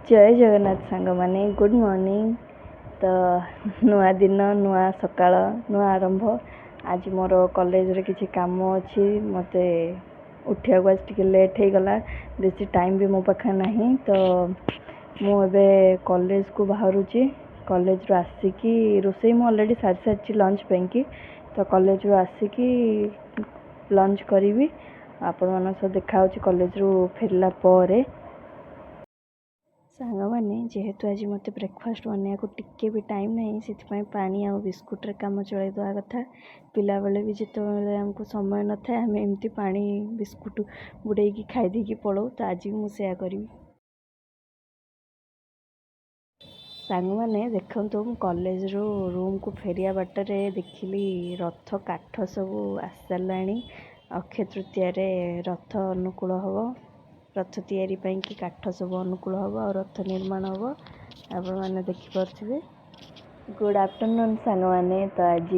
जय जगन्नाथ सांग माने गुड मॉर्निंग। तो नुआ दिन नुआ सकाळ नुआ आरंभ। आज मोर कॉलेज रे किसी काम अच्छी मत उठा आज टे लेट हो गला। बेसी टाइम भी मो पाखे नहीं तो मुझे कॉलेज को बाहरुची। कॉलेज रो आसिकी रोसई मु ऑलरेडी सारी सारी लंच पे तो कॉलेज रो आसिकी लंच करी आपण मान सह देखा कॉलेज रू फेरला पर सांग मैंने जेहेतु आज मत ब्रेकफास्ट बनने को टिके भी टाइम नहीं से पानी आ बिस्कुट रे काम चलाई दवा कथा। पिला बेले भी जिते आमको समय न था आम एमती पानी बिस्कुट बुड़े खाई देकी पड़ो तो आज भी मुझे करी। सांग मैंने देखो तो कॉलेज रो रूम को फेरिया बाटर देखिली रथ काठ सब आस सारा। अक्षय तृतीय रथ अनुकूल हम रथ तैयारी कि काठ सब अनुकूल हम और रथ निर्माण हम आपण मैंने देखिपे। गुड आफ्टरनून सांग मैंने तो आज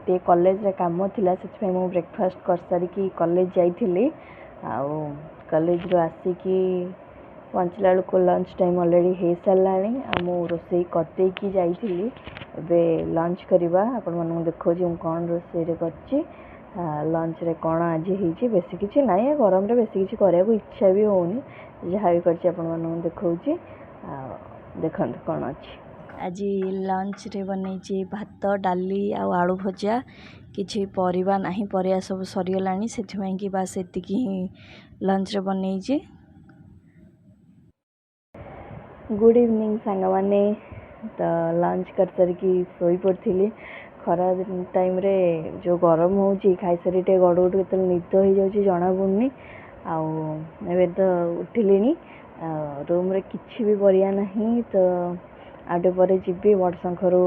टे कॉलेज रे काम थिला से मु ब्रेकफास्ट कर सारी कॉलेज जाइली। कॉलेज रो आसिकी पहुँचला बेलू लंच टाइम ऑलरेडी हो सारा। मु रोसई करदेकी जाइली एबे लंच करवा आपण मानू देखो कौन रोसई कर लंच रे कौन आज होती बेसी किसी ना गरम रे बेसी किसी करने को इच्छा भी होनी जहाँ भी कर देखा देखते कौन अच्छी। आज लंच रे बनई भात डाली आलू भजा किसी परिवा नहीं परिया सब सरीगला से कि बास एतिकी लंच रे बनई। गुड इवनिंग सांग माने तो लंच कर सारिकी सोई पड़ी। खरा टाइम रे जो गरम हो खाई सारी टे गड़ गड़ के निद हो जाऊँगी जना पड़नी। आवे तो उठिली रूम रे किसी भी परिया नहीं तो आटे पर जी बड़शंखरू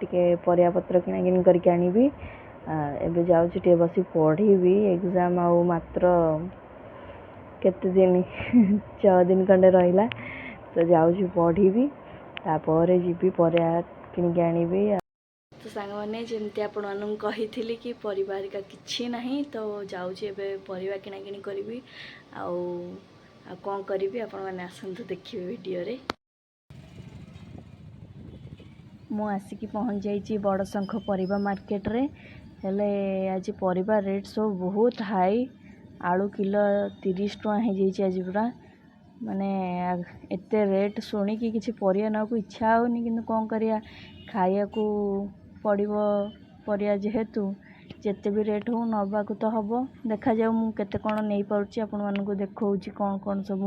टे परिया पत्र किना किनी करके आनी। एबे जाऊँगी टे बस पढ़ी एग्जाम आउ मात्र केते दिन 6 दिन खंडे रहा तो जाऊँगी पढ़ी तापर जी परिया किनिक आनी। तो सांग मैंने जमती आपण मानू कही कि परिवार का किसी नहीं तो जाऊँगी एबे परिवा किना किनी करी कौन करी आपण मैंने आसतु देखिए वीडियो रे। मु आसिकी पहुँच जाइए बड़शंख परिवा मार्केट रे। हेले आज परिवा रेट सब बहुत हाई। आलू किलो 30 टଙ୍କା हो जाइए आज पूरा माने एते रेट शुणिकी किसी परिया ना को इच्छा होनी कि कौन करिया खाया को पड़ो परिया जेहेतु जिते भी रेट हो नवाक तो हम देखा जाऊ मु केते कौन नहीं पार्ची आपण मानक देखा कौन कौन सब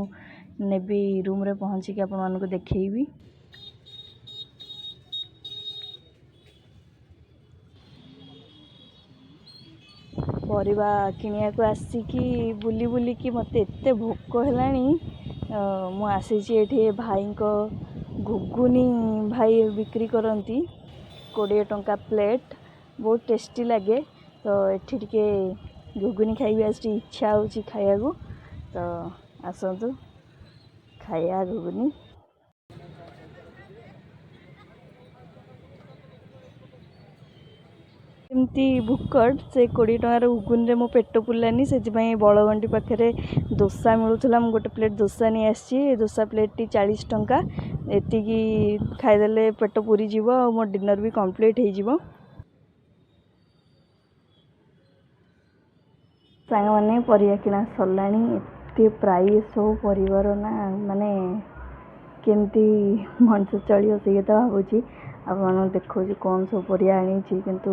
नेबी रूम रे पहुँचिकी आपण मानक देखी। परिवा किनिया को आसिकी बुली बुलिकी मते एते भोक हेलानी। मु आसीची एठी भाई को घुगुनी भाई बिक्री करती 20 टंका प्लेट बहुत टेस्टी लगे। तो एठी टिके घुगुनी खाइबे आज इच्छा होची खाया को तो आसतु खाया घुगुनी। एमती भुकट से 20 टंकार घुगुन रे मो पेट पुरलानी से बड़गंडी पाखे दोसा मिलूला मु गोटे प्लेट दोसा नहीं आसी। दोसा प्लेट टी 40 टंका एतिकी खाईदेले पेट पूरी जीव और मो डिनर भी कंप्लीट हो। सांग मैंने परिया किना सरलानी एते प्राइस हो परिवार ना माने केमती मनुष्य चलिए से तो भावुची आप देखो कौन सब परिया आनी किंतु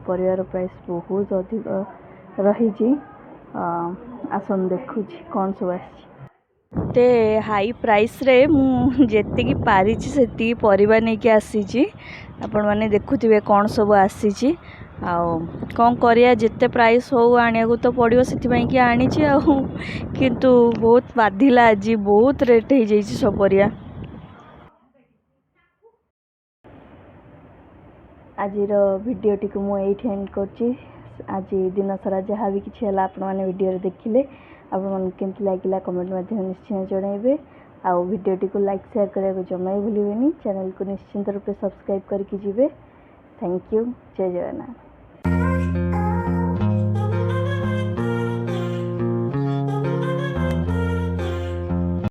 परिवार प्राइस बहुत अधिक रही। आसन देखुची कौन सब आते हाई प्राइस रे मुझे पारी से परिवा नहीं कि आसी आपण मैंने देखुवे कौन सब आसी कौन करिया जिते प्राइस हो आनिया को तो पड़ो से कि आनी किंतु बहुत बाधिला आज बहुत रेट हो जाइए सब परिया। आज वीडियो टी मुझे एंड कर आज दिन सारा जहाँ भी किसी है आपण मैंने वीडियो देखिले आपन केमती लगिला कमेंट माध्यम निश्चय जनइबे। आउ वीडियो टी को लाइक शेयर करने को जमा ही भूलिए। चैनल को निश्चिंत रूप से सब्सक्राइब करके जीवे। Thank you. जय जगन्नाथ।